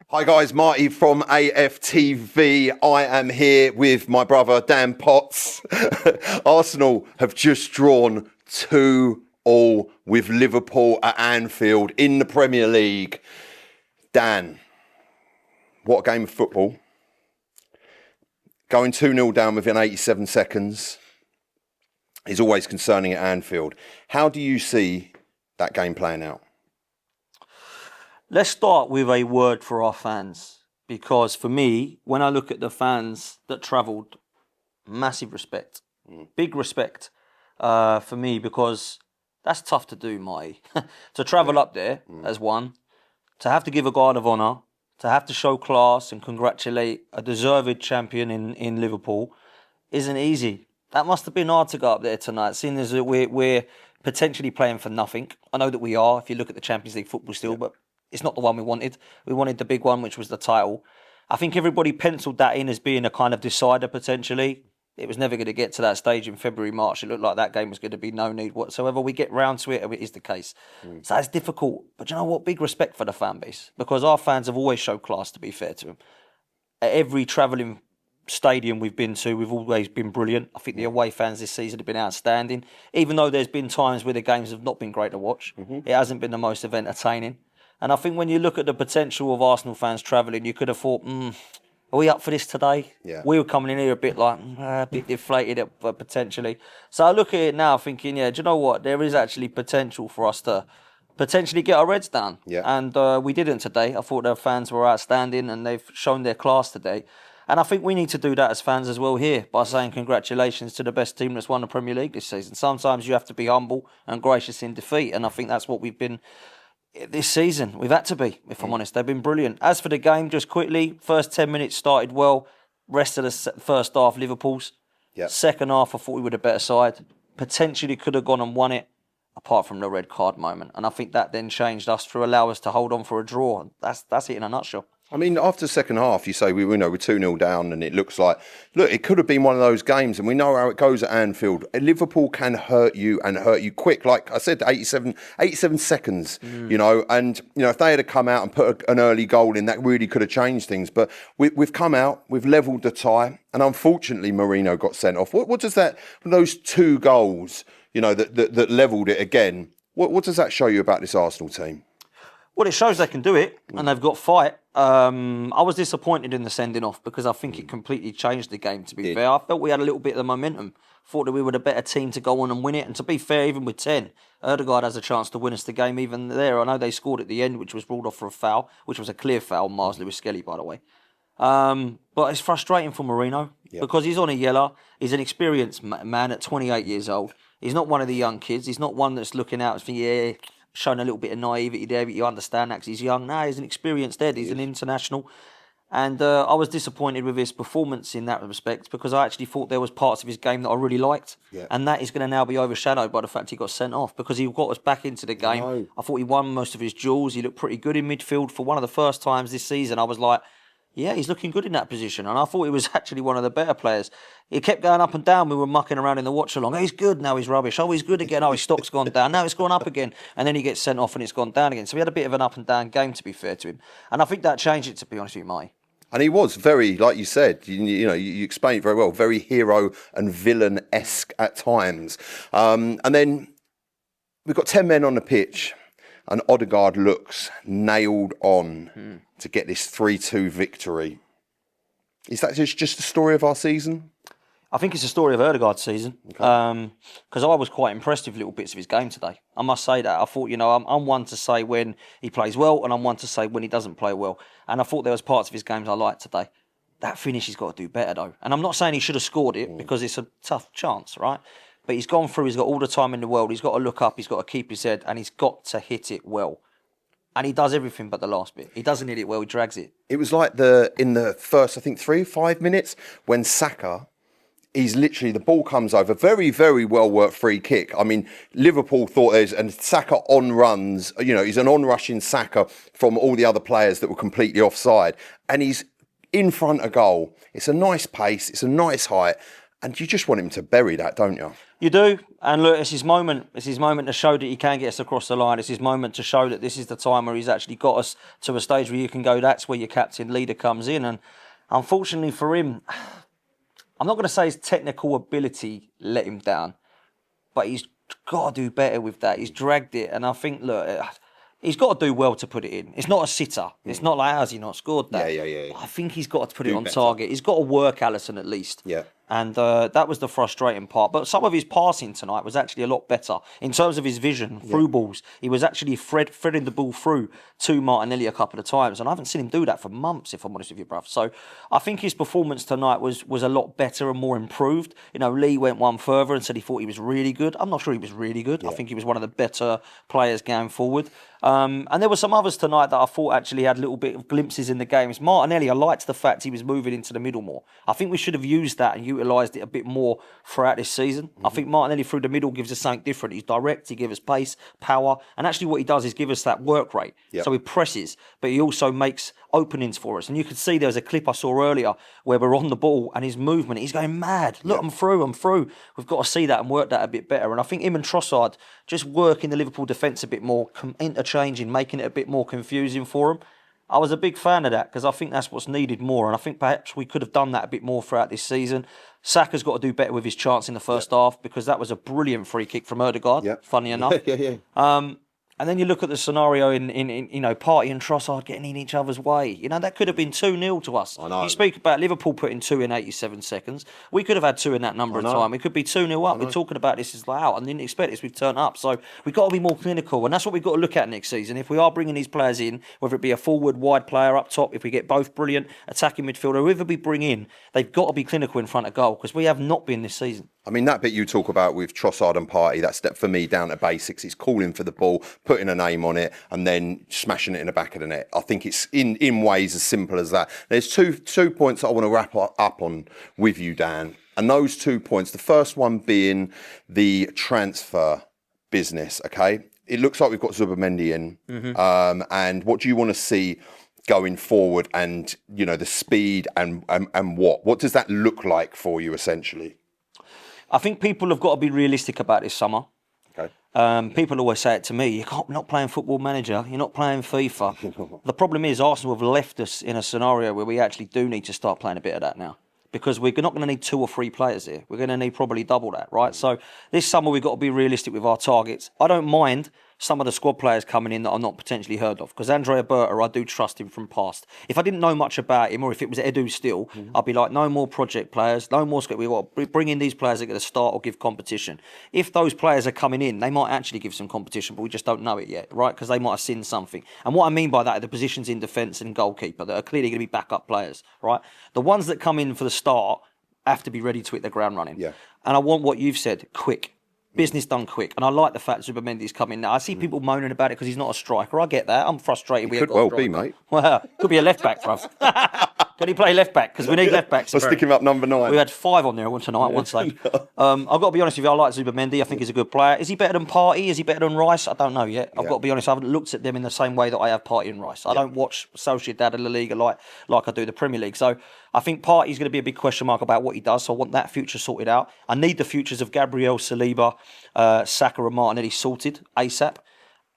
Hi guys, Marty from AFTV. I am here with my brother Dan Potts. Arsenal have just drawn 2-2 with Liverpool at Anfield in the Premier League. Dan, what a game of football. Going 2-0 down within 87 seconds is always concerning at Anfield. How do you see that game playing out? Let's start with a word for our fans, because for me, when I look at the fans that travelled, massive respect, big respect for me, because that's tough to do, Marty. To travel up there as one, to have to give a guard of honour, to have to show class and congratulate a deserved champion in Liverpool isn't easy. That must have been hard to go up there tonight, seeing as we're potentially playing for nothing. I know that we are, if you look at the Champions League football still, but it's not the one we wanted. We wanted the big one, which was the title. I think everybody penciled that in as being a kind of decider, potentially. It was never going to get to that stage in February, March. It looked like that game was going to be no need whatsoever. We get round to it, and it is the case. So that's difficult. But you know what? Big respect for the fan base, because our fans have always showed class, to be fair to them. At every travelling stadium we've been to, we've always been brilliant. I think the away fans this season have been outstanding. Even though there's been times where the games have not been great to watch, it hasn't been the most entertaining. And I think when you look at the potential of Arsenal fans travelling, you could have thought, are we up for this today? Yeah. We were coming in here a bit like, a bit deflated potentially. So I look at it now thinking, do you know what? There is actually potential for us to potentially get our heads down. Yeah. And we didn't today. I thought their fans were outstanding and they've shown their class today. And I think we need to do that as fans as well here by saying congratulations to the best team that's won the Premier League this season. Sometimes you have to be humble and gracious in defeat. And I think that's what we've been this season. We've had to be, if I'm honest. They've been brilliant. As for the game, just quickly, first 10 minutes started well. Rest of the first half, Liverpool's. Yep. Second half, I thought we were the better side. Potentially could have gone and won it, apart from the red card moment. And I think that then changed us to allow us to hold on for a draw. That's it in a nutshell. I mean, after the second half, you say we're 2-0 down, and it looks like, look, it could have been one of those games, and we know how it goes at Anfield. Liverpool can hurt you and hurt you quick. Like I said, 87 seconds, and if they had come out and put an early goal in, that really could have changed things. But we've come out, we've levelled the tie, and unfortunately, Marino got sent off. What does that, those two goals, that levelled it again, what does that show you about this Arsenal team? Well, it shows they can do it, and they've got fight. I was disappointed in the sending off because I think it completely changed the game, to be fair. I felt we had a little bit of the momentum. Thought that we were the better team to go on and win it. And to be fair, even with 10, Ødegaard has a chance to win us the game even there. I know they scored at the end, which was ruled off for a foul, which was a clear foul, Mars Lewis Skelly, by the way. But it's frustrating for Marino because he's on a yellow. He's an experienced man at 28 years old. He's not one of the young kids. He's not one that's looking out and thinking, showing a little bit of naivety there, but you understand that because he's young. No, he's an experienced head. He's an international. And I was disappointed with his performance in that respect because I actually thought there was parts of his game that I really liked. Yeah. And that is going to now be overshadowed by the fact he got sent off because he got us back into the game. No. I thought he won most of his duels. He looked pretty good in midfield. For one of the first times this season, I was like, yeah, he's looking good in that position. And I thought he was actually one of the better players. He kept going up and down. We were mucking around in the watch-along. Oh, he's good, now he's rubbish. Oh, he's good again. Oh, his stock's gone down. Now it's gone up again. And then he gets sent off and it's gone down again. So we had a bit of an up and down game, to be fair to him. And I think that changed it, to be honest with you, Mike. And he was very, like you said, you explained it very well, very hero and villain-esque at times. And then we've got 10 men on the pitch. And Ødegaard looks nailed on to get this 3-2 victory. Is that just the story of our season? I think it's the story of Ødegaard's season. Because I was quite impressed with little bits of his game today. I must say that. I thought, I'm one to say when he plays well, and I'm one to say when he doesn't play well. And I thought there was parts of his games I liked today. That finish he's got to do better, though. And I'm not saying he should have scored it, because it's a tough chance, right? But he's gone through, he's got all the time in the world, he's got to look up, he's got to keep his head, and he's got to hit it well. And he does everything but the last bit. He doesn't hit it well, he drags it. It was like in the first, I think, 3-5 minutes, when Saka, the ball comes over, very, very well-worked free kick. I mean, Liverpool thought and Saka on runs, he's an on-rushing Saka from all the other players that were completely offside. And he's in front of goal. It's a nice pace, it's a nice height. And you just want him to bury that, don't you? You do, and look, it's his moment. It's his moment to show that he can get us across the line. It's his moment to show that this is the time where he's actually got us to a stage where you can go, that's where your captain leader comes in. And unfortunately for him, I'm not going to say his technical ability let him down, but he's got to do better with that. He's dragged it, and I think, look, he's got to do well to put it in. It's not a sitter. It's not like, has he not scored that? Yeah. I think he's got to put it on better. target. He's got to work Alisson at least. Yeah. And that was the frustrating part. But some of his passing tonight was actually a lot better. In terms of his vision, through balls, he was actually threading the ball through to Martinelli a couple of times. And I haven't seen him do that for months, if I'm honest with you, bruv. So I think his performance tonight was a lot better and more improved. You know, Lee went one further and said he thought he was really good. I'm not sure he was really good. I think he was one of the better players going forward. And there were some others tonight that I thought actually had little bit of glimpses in the games. Martinelli, I liked the fact he was moving into the middle more. I think we should have used that and utilised it a bit more throughout this season. I think Martinelli through the middle gives us something different. He's direct, he gives us pace, power, and actually what he does is give us that work rate. So he presses, but he also makes openings for us. And you could see there was a clip I saw earlier where we're on the ball and his movement, he's going mad. Look, I'm through. We've got to see that and work that a bit better. And I think him and Trossard just working the Liverpool defence a bit more, interchanging, making it a bit more confusing for him. I was a big fan of that because I think that's what's needed more. And I think perhaps we could have done that a bit more throughout this season. Saka's got to do better with his chance in the first half because that was a brilliant free kick from Ødegaard, funny enough. And then you look at the scenario in you know, Partey and Trossard getting in each other's way. You know, that could have been 2-0 to us. I know. You speak about Liverpool putting 2 in 87 seconds. We could have had 2 in that number of time. It could be 2-0 up. We're talking about this as loud. I didn't expect this. We've turned up. So we've got to be more clinical. And that's what we've got to look at next season. If we are bringing these players in, whether it be a forward, wide player up top, if we get both brilliant attacking midfielder, whoever we bring in, they've got to be clinical in front of goal because we have not been this season. I mean, that bit you talk about with Trossard and Partey, that's for me down to basics. It's calling for the ball, putting a name on it, and then smashing it in the back of the net. I think it's in ways as simple as that. There's two points I want to wrap up on with you, Dan. And those 2 points, the first one being the transfer business, okay? It looks like we've got Zubimendi in. And what do you want to see going forward, and you know, the speed and what does that look like for you essentially? I think people have got to be realistic about this summer. Okay. People always say it to me, you're not playing Football Manager, you're not playing FIFA. The problem is Arsenal have left us in a scenario where we actually do need to start playing a bit of that now. Because we're not going to need 2 or 3 players here. We're going to need probably double that, right? So this summer we've got to be realistic with our targets. I don't mind some of the squad players coming in that I'm not potentially heard of. Because Andrea Berta, I do trust him from past. If I didn't know much about him, or if it was Edu still, I'd be like, no more project players, no more squad. We've got to bring in these players that are going to start or give competition. If those players are coming in, they might actually give some competition, but we just don't know it yet, right? Because they might have seen something. And what I mean by that are the positions in defence and goalkeeper that are clearly going to be backup players, right? The ones that come in for the start have to be ready to hit the ground running. Yeah. And I want what you've said, quick. Business done quick. And I like the fact Zubimendi's coming now. I see people moaning about it because he's not a striker. I get that. I'm frustrated. He could well be, mate. Well, could be a left back for us. Can he play left back? Because we need left backs. Let's stick him up number 9. We had 5 on there tonight, one stage. I've got to be honest with you, I like Zubimendi. I think he's a good player. Is he better than Partey? Is he better than Rice? I don't know yet. I've got to be honest, I haven't looked at them in the same way that I have Partey and Rice. I don't watch Sociedad and La Liga like I do the Premier League. So I think Partey's going to be a big question mark about what he does. So I want that future sorted out. I need the futures of Gabriel, Saliba, Saka and Martinelli sorted ASAP.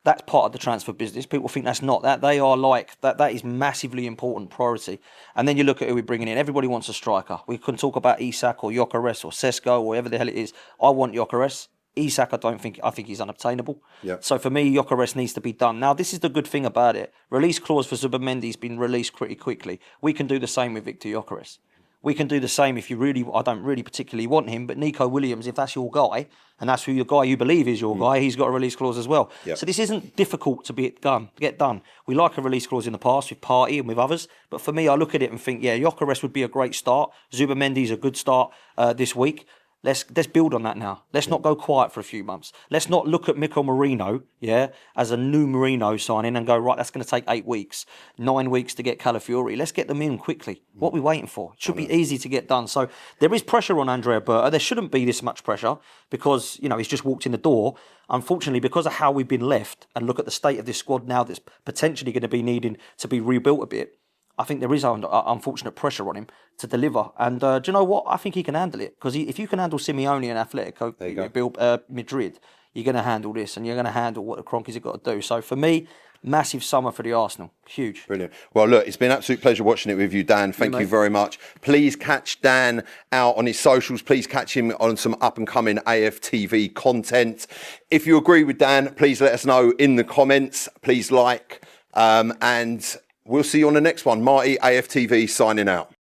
That's part of the transfer business. People think that's not that. They are like that. That is massively important priority. And then you look at who we're bringing in. Everybody wants a striker. We can talk about Isak or Gyökeres or Sesko or whatever the hell it is. I want Gyökeres. Isak, I think he's unobtainable. Yep. So for me, Gyökeres needs to be done. Now, this is the good thing about it. Release clause for Zubimendi's been released pretty quickly. We can do the same with Victor Gyökeres. We can do the same if you really, I don't really particularly want him, but Nico Williams, if that's your guy, and that's who your guy you believe is your guy, he's got a release clause as well. Yep. So this isn't difficult to get done. We like a release clause in the past with Partey and with others, but for me, I look at it and think, yeah, Gyökeres would be a great start. Zubimendi's a good start this week. Let's build on that now. Let's not go quiet for a few months. Let's not look at Mikel Merino, as a new Merino signing and go, right, that's going to take 8 weeks, 9 weeks to get Calafiori. Let's get them in quickly. What are we waiting for? It should be easy to get done. So there is pressure on Andrea Berta. There shouldn't be this much pressure because, he's just walked in the door. Unfortunately, because of how we've been left and look at the state of this squad now that's potentially going to be needing to be rebuilt a bit, I think there is unfortunate pressure on him to deliver. And do you know what? I think he can handle it, because if you can handle Simeone and Atletico Madrid, you're going to handle this, and you're going to handle what the Cronkies have got to do. So for me, massive summer for the Arsenal. Huge. Brilliant. Well, look, it's been an absolute pleasure watching it with you, Dan. Thank you very much. Please catch Dan out on his socials. Please catch him on some up-and-coming AFTV content. If you agree with Dan, please let us know in the comments. Please like, and we'll see you on the next one. Marty, AFTV, signing out.